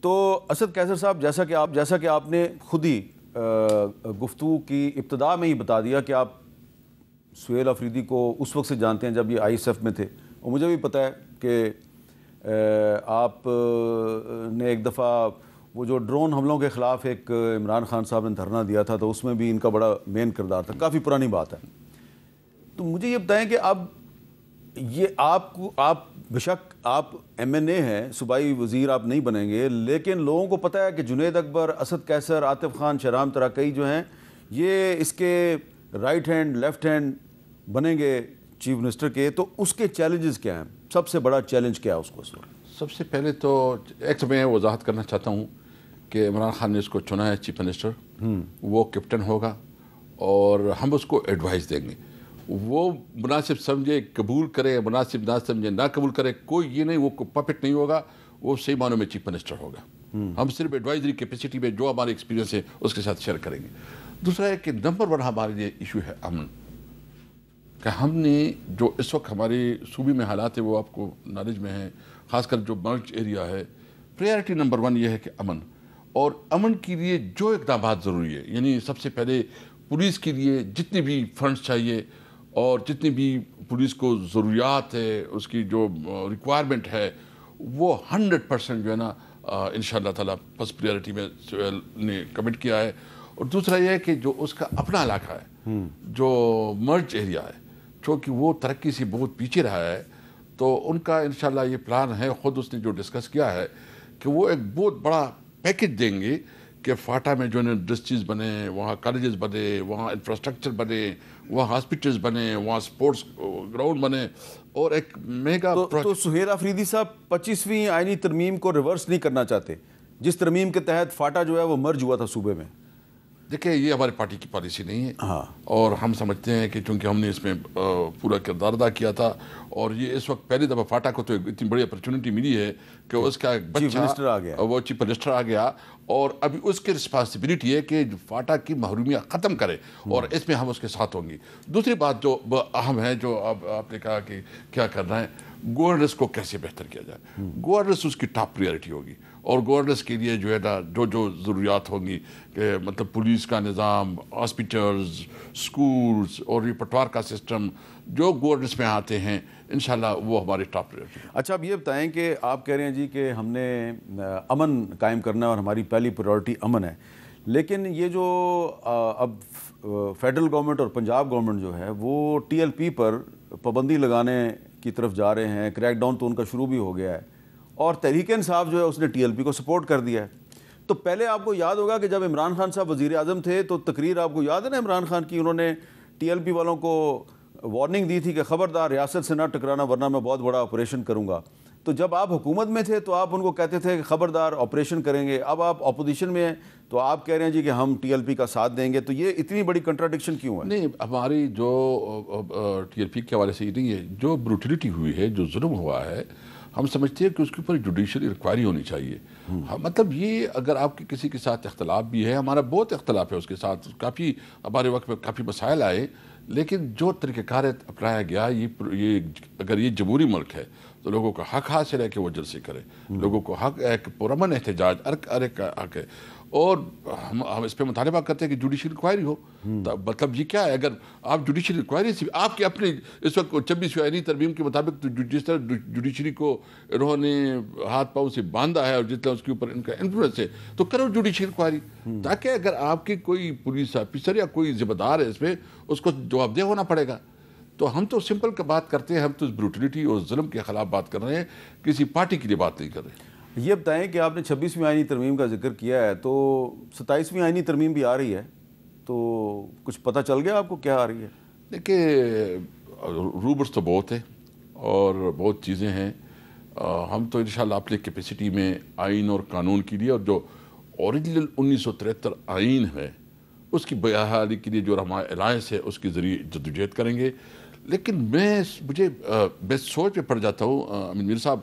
تو اسد قیصر صاحب، جیسا کہ آپ نے خود ہی گفتگو کی ابتدا میں ہی بتا دیا کہ آپ سہیل آفریدی کو اس وقت سے جانتے ہیں جب یہ آئی ایس ایف میں تھے، اور مجھے بھی پتہ ہے کہ آپ نے ایک دفعہ وہ جو ڈرون حملوں کے خلاف ایک عمران خان صاحب نے دھرنا دیا تھا، تو اس میں بھی ان کا بڑا مین کردار تھا، کافی پرانی بات ہے۔ تو مجھے یہ بتائیں کہ اب یہ آپ بشک آپ ایم این اے ہیں، صوبائی وزیر آپ نہیں بنیں گے، لیکن لوگوں کو پتہ ہے کہ جنید اکبر، اسد قیصر، عاطف خان، شہرام تراکئی جو ہیں یہ اس کے رائٹ ہینڈ لیفٹ ہینڈ بنیں گے چیف منسٹر کے، تو اس کے چیلنجز کیا ہیں؟ سب سے بڑا چیلنج کیا ہے اس کو اس وقت؟ سب سے پہلے تو ایک میں وضاحت کرنا چاہتا ہوں کہ عمران خان نے اس کو چنا ہے چیف منسٹر، وہ کیپٹن ہوگا اور ہم اس کو ایڈوائز دیں گے، وہ مناسب سمجھے قبول کرے، مناسب نہ سمجھے نہ قبول کرے، کوئی یہ نہیں، وہ پپٹ نہیں ہوگا، وہ صحیح معنوں میں چیف منسٹر ہوگا۔ ہم صرف ایڈوائزری کیپیسٹی میں جو ہمارے ایکسپیرینس ہے اس کے ساتھ شیئر کریں گے۔ دوسرا ہے کہ نمبر 1 ہمارے لیے ایشو ہے امن، کہ ہم نے جو اس وقت ہمارے صوبے میں حالات ہے وہ آپ کو نالج میں ہیں، خاص کر جو مرچ ایریا ہے، پریارٹی نمبر 1 یہ ہے کہ امن، اور امن کے لیے جو اقدامات ضروری ہے، یعنی سب سے پہلے پولیس کے لیے جتنے بھی فنڈز چاہیے اور جتنی بھی پولیس کو ضروریات ہے، اس کی جو ریکوائرمنٹ ہے، وہ 100% جو ہے نا انشاءاللہ تعالیٰ فرسٹ پریارٹی میں نے کمٹ کیا ہے۔ اور دوسرا یہ ہے کہ جو اس کا اپنا علاقہ ہے، جو مرچ ایریا ہے، چونکہ وہ ترقی سے بہت پیچھے رہا ہے، تو ان کا انشاءاللہ یہ پلان ہے، خود اس نے جو ڈسکس کیا ہے کہ وہ ایک بہت بڑا پیکج دیں گے کہ فاٹا میں جو انڈسٹریز بنے، وہاں کالجز بنے، وہاں انفراسٹرکچر بنے، وہاں ہاسپٹلز بنے، وہاں سپورٹس گراؤنڈ بنے، اور ایک میگا تو سہیل آفریدی صاحب 25ویں آئینی ترمیم کو ریورس نہیں کرنا چاہتے، جس ترمیم کے تحت فاٹا جو ہے وہ مرج ہوا تھا صوبے میں؟ دیکھیں، یہ ہماری پارٹی کی پالیسی نہیں ہے، اور ہم سمجھتے ہیں کہ چونکہ ہم نے اس میں پورا کردار ادا کیا تھا، اور یہ اس وقت پہلی دفعہ فاٹا کو تو اتنی بڑی اپرچونٹی ملی ہے کہ اس کا ایک بچہ وہ چیف منسٹر آ گیا، اور ابھی اس کی رسپانسبلٹی ہے کہ فاٹا کی محرومیت ختم کرے، اور اس میں ہم اس کے ساتھ ہوں گی۔ دوسری بات جو اہم ہے، جو آپ نے کہا کہ کیا کرنا ہے، گورننس کو کیسے بہتر کیا جائے، گورننس اس کی ٹاپ پریارٹی ہوگی، اور گورننس کے لیے جو ہے نا جو ضروریات ہوں گی، کہ مطلب پولیس کا نظام، ہاسپٹلز، سکولز، اور یہ پٹوار کا سسٹم جو گورننس میں آتے ہیں، انشاءاللہ وہ ہمارے ٹاپ پریارٹی۔ اچھا، اب یہ بتائیں کہ آپ کہہ رہے ہیں جی کہ ہم نے امن قائم کرنا ہے اور ہماری پہلی پریارٹی امن ہے، لیکن یہ جو اب فیڈرل گورنمنٹ اور پنجاب گورنمنٹ جو ہے وہ ٹی ایل پی پر پابندی لگانے کی طرف جا رہے ہیں، کریک ڈاؤن تو ان کا شروع بھی ہو گیا ہے، اور تحریک انصاف جو ہے اس نے ٹی ایل پی کو سپورٹ کر دیا ہے۔ تو پہلے آپ کو یاد ہوگا کہ جب عمران خان صاحب وزیر اعظم تھے تو تقریر آپ کو یاد ہے نا عمران خان کی، انہوں نے ٹی ایل پی والوں کو وارننگ دی تھی کہ خبردار ریاست سے نہ ٹکرانا ورنہ میں بہت بڑا آپریشن کروں گا۔ تو جب آپ حکومت میں تھے تو آپ ان کو کہتے تھے کہ خبردار آپریشن کریں گے، اب آپ اپوزیشن میں ہیں تو آپ کہہ رہے ہیں جی کہ ہم ٹی ایل پی کا ساتھ دیں گے، تو یہ اتنی بڑی کنٹراڈکشن کیوں ہے؟ نہیں، ہماری جو ٹی ایل پی کے حوالے سے یہ نہیں ہے، جو بروٹیلٹی ہوئی ہے، جو ظلم ہوا ہے، ہم سمجھتے ہیں کہ اس کے اوپر جوڈیشل انکوائری ہونی چاہیے۔ مطلب یہ اگر آپ کے کسی کے ساتھ اختلاف بھی ہے، ہمارا بہت اختلاف ہے اس کے ساتھ، کافی ہمارے وقت میں کافی مسائل آئے، لیکن جو طریقہ کار اپنایا گیا، یہ اگر یہ جمہوری ملک ہے تو لوگوں کا حق حاصل ہے کہ وہ جلسے کرے، لوگوں کو حق ہے کہ پرامن احتجاج ہر ایک کا حق ہے، اور ہم اس پہ مطالبہ کرتے ہیں کہ جوڈیشل انکوائری ہو۔ مطلب یہ کیا ہے، اگر آپ جوڈیشل انکوائری سے آپ کے اپنے اس وقت 26ویں آئینی ترمیم کے مطابق جس طرح جوڈیشری کو انہوں نے ہاتھ پاؤں سے باندھا ہے اور جس طرح اس کے اوپر ان کا انفلوئنس ہے، تو کرو جوڈیشل انکوائری، تاکہ اگر آپ کی کوئی پولیس آفیسر یا کوئی ذمہ دار ہے اس میں، اس کو جواب دہ ہونا پڑے گا۔ تو ہم تو سمپل کا بات کرتے ہیں، ہم تو اس بروٹیلٹی اور ظلم کے خلاف بات کر رہے ہیں، کسی پارٹی کے لیے بات نہیں کر رہے۔ یہ بتائیں کہ آپ نے 26ویں آئینی ترمیم کا ذکر کیا ہے، تو 27ویں آئینی ترمیم بھی آ رہی ہے، تو کچھ پتہ چل گیا آپ کو کیا آ رہی ہے؟ دیکھیے، روبرس تو بہت ہے اور بہت چیزیں ہیں، ہم تو انشاءاللہ اپنے کیپیسٹی میں آئین اور قانون کے لیے، اور جو اوریجنل 1973 آئین ہے اس کی بحالی کے لیے جو ہمارا الائنس ہے اس کے ذریعے جدوجہد کریں گے۔ لیکن میں سوچ میں پڑ جاتا ہوں، امین میر صاحب،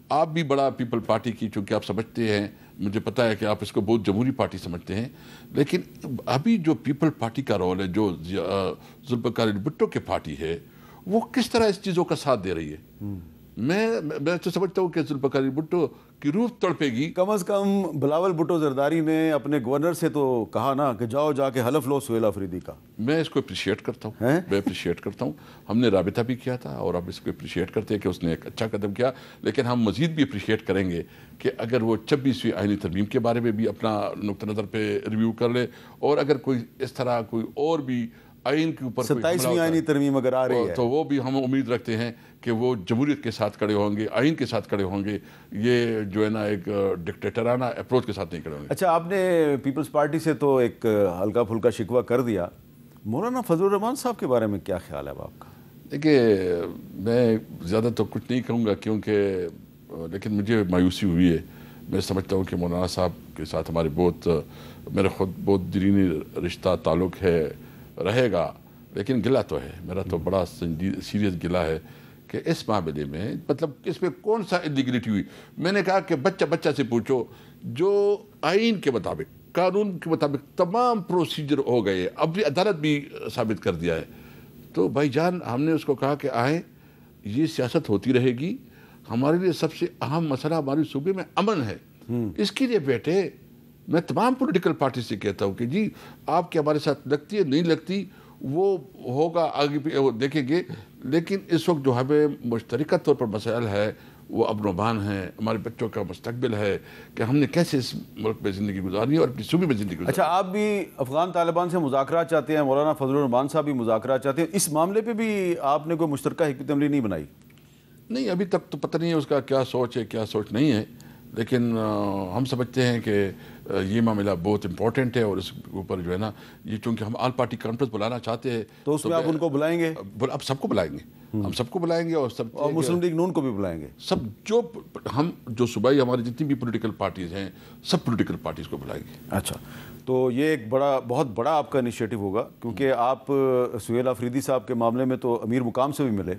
آپ بھی بڑا پیپل پارٹی کی، چونکہ آپ سمجھتے ہیں، مجھے پتہ ہے کہ آپ اس کو بہت جمہوری پارٹی سمجھتے ہیں، لیکن ابھی جو پیپل پارٹی کا رول ہے، جو ذوالفقار علی بھٹو کی پارٹی ہے، وہ کس طرح اس چیزوں کا ساتھ دے رہی ہے؟ میں تو سمجھتا ہوں کہ ذوالفقار بھٹو کی روح تڑپے گی. کم از کم بلاول بھٹو زرداری نے اپنے گورنر سے تو کہا نا کہ جاؤ جا کے حلف لو سہیل آفریدی کا. میں اس کو اپریشیٹ کرتا ہوں. ہم نے رابطہ بھی کیا تھا اور اب اس کو اپریشیٹ کرتے ہیں کہ اس نے ایک اچھا قدم کیا, لیکن ہم مزید بھی اپریشیٹ کریں گے کہ اگر وہ 26ویں آئینی ترمیم کے بارے میں بھی اپنا نقطہ نظر پہ ریویو کر لے, اور اگر کوئی اس طرح کوئی اور بھی آئین کے اوپر 27ویں آئینی ترمیم اگر آ رہی ہے تو وہ بھی ہم امید رکھتے ہیں کہ وہ جمہوریت کے ساتھ کھڑے ہوں گے, آئین کے ساتھ کھڑے ہوں گے, یہ جو ہے نا ایک ڈکٹیٹرانہ اپروچ کے ساتھ نہیں کھڑے ہوں گے. اچھا, آپ نے پیپلز پارٹی سے تو ایک ہلکا پھلکا شکوہ کر دیا, مولانا فضل الرحمان صاحب کے بارے میں کیا خیال ہے آپ کا؟ دیکھیے, میں زیادہ تو کچھ نہیں کہوں گا کیونکہ لیکن مجھے مایوسی ہوئی ہے. میں سمجھتا ہوں کہ مولانا صاحب کے ساتھ ہمارے میرا خود بہت دینی رشتہ تعلق ہے, رہے گا, لیکن گلہ تو ہے, میرا تو بڑا سیریس گلہ ہے کہ اس معاملے میں مطلب اس میں کون سا انلیگلٹی ہوئی. میں نے کہا کہ بچہ سے پوچھو, جو آئین کے مطابق قانون کے مطابق تمام پروسیجر ہو گئے, اب بھی عدالت بھی ثابت کر دیا ہے. تو بھائی جان, ہم نے اس کو کہا کہ آئیں, یہ سیاست ہوتی رہے گی, ہمارے لیے سب سے اہم مسئلہ ہمارے صوبے میں امن ہے. اس کے لیے بیٹھے, میں تمام پولیٹیکل پارٹی سے کہتا ہوں کہ جی آپ کے ہمارے ساتھ لگتی ہے نہیں لگتی وہ ہوگا, آگے بھی وہ دیکھیں گے, لیکن اس وقت جو ہمیں مشترکہ طور پر مسائل ہے وہ امن و امان ہے, ہمارے بچوں کا مستقبل ہے کہ ہم نے کیسے اس ملک میں زندگی گزارنی ہے اور اپنی صوبے میں زندگی گزارنی ہے. اچھا, آپ بھی افغان طالبان سے مذاکرات چاہتے ہیں, مولانا فضل الرحمان صاحب بھی مذاکرات چاہتے ہیں, اس معاملے پہ بھی آپ نے کوئی مشترکہ حکمت عملی نہیں بنائی؟ نہیں, ابھی تک تو پتہ نہیں ہے اس کا کیا سوچ ہے کیا سوچ نہیں ہے, لیکن ہم سمجھتے ہیں کہ یہ معاملہ بہت امپورٹنٹ ہے اور اس اوپر جو ہے نا یہ چونکہ ہم آل پارٹی کانفرنس بلانا چاہتے ہیں تو اس میں آپ ان کو بلائیں گے؟ اب سب کو بلائیں گے, ہم سب کو بلائیں گے اور مسلم لیگ نون کو بھی بلائیں گے, سب جو صوبائی ہماری جتنی بھی پولیٹیکل پارٹیز ہیں سب پولیٹیکل پارٹیز کو بلائیں گے. اچھا, تو یہ ایک بہت بڑا آپ کا انیشیٹو ہوگا, کیونکہ آپ سہیل آفریدی صاحب کے معاملے میں تو امیر مقام سے بھی ملے.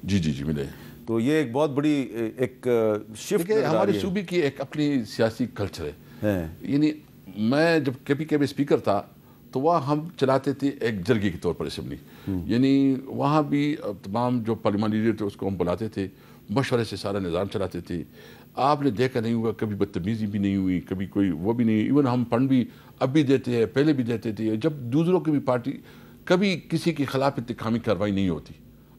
جی ملے. تو یہ ایک بہت بڑی ایک شفٹ ہماری صوبے کی ایک اپنی سیاسی کلچر ہے. یعنی میں جب کبھی اسپیکر تھا تو وہاں ہم چلاتے تھے ایک جرگے کے طور پر اسمبلی, یعنی وہاں بھی تمام جو پارلیمان لیڈر تھے اس کو ہم بلاتے تھے, مشورے سے سارا نظام چلاتے تھے. آپ نے دیکھا نہیں ہوگا کبھی بدتمیزی بھی نہیں ہوئی, کبھی کوئی وہ بھی نہیں, ایون ہم فنڈ بھی اب بھی دیتے ہیں, پہلے بھی دیتے تھے. جب دوسروں کی بھی پارٹی کبھی کسی کے خلاف انتقامی کارروائی نہیں ہوتی,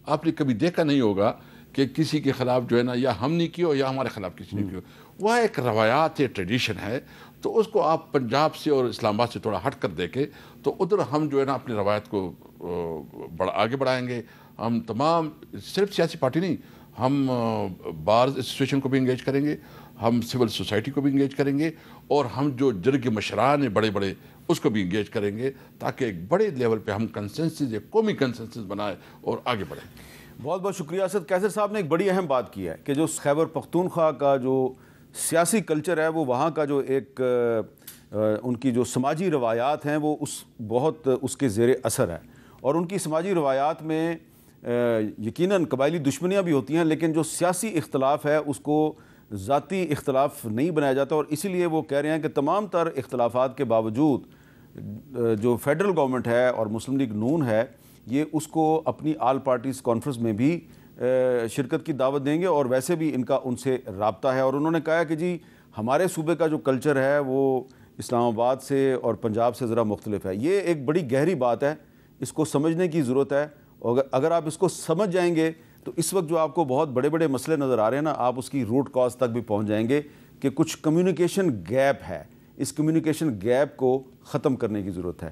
آپ نے کبھی دیکھا نہیں ہوگا کہ کسی کے خلاف جو ہے نا یا ہم نہیں کیا یا ہمارے خلاف کسی نے کیا. وہ ایک روایات ہے, ٹریڈیشن ہے, تو اس کو آپ پنجاب سے اور اسلام آباد سے تھوڑا ہٹ کر دیکھیں تو ادھر ہم جو ہے نا اپنی روایت کو آگے بڑھائیں گے. ہم تمام صرف سیاسی پارٹی نہیں, ہم بارز ایسوسیشن کو بھی انگیج کریں گے, ہم سول سوسائٹی کو بھی انگیج کریں گے, اور ہم جو جرگ مشران ہیں بڑے اس کو بھی انگیج کریں گے, تاکہ ایک بڑے لیول پہ ہم کنسنسس, ایک قومی کنسنسس بنائیں اور آگے بڑھیں. بہت بہت شکریہ. اسد قیصر صاحب نے ایک بڑی اہم بات کی ہے کہ جو خیبر پختونخوا کا جو سیاسی کلچر ہے وہ وہاں کا جو ایک ان کی جو سماجی روایات ہیں وہ بہت اس کے زیر اثر ہے, اور ان کی سماجی روایات میں یقیناً قبائلی دشمنیاں بھی ہوتی ہیں, لیکن جو سیاسی اختلاف ہے اس کو ذاتی اختلاف نہیں بنایا جاتا, اور اسی لیے وہ کہہ رہے ہیں کہ تمام تر اختلافات کے باوجود جو فیڈرل گورنمنٹ ہے اور مسلم لیگ نون ہے یہ اس کو اپنی آل پارٹیز کانفرنس میں بھی شرکت کی دعوت دیں گے, اور ویسے بھی ان کا ان سے رابطہ ہے. اور انہوں نے کہا کہ جی ہمارے صوبے کا جو کلچر ہے وہ اسلام آباد سے اور پنجاب سے ذرا مختلف ہے. یہ ایک بڑی گہری بات ہے, اس کو سمجھنے کی ضرورت ہے, اور اگر آپ اس کو سمجھ جائیں گے تو اس وقت جو آپ کو بہت بڑے بڑے مسئلے نظر آ رہے ہیں نا, آپ اس کی روٹ کاز تک بھی پہنچ جائیں گے کہ کچھ کمیونیکیشن گیپ ہے, اس کمیونیکیشن گیپ کو ختم کرنے کی ضرورت ہے.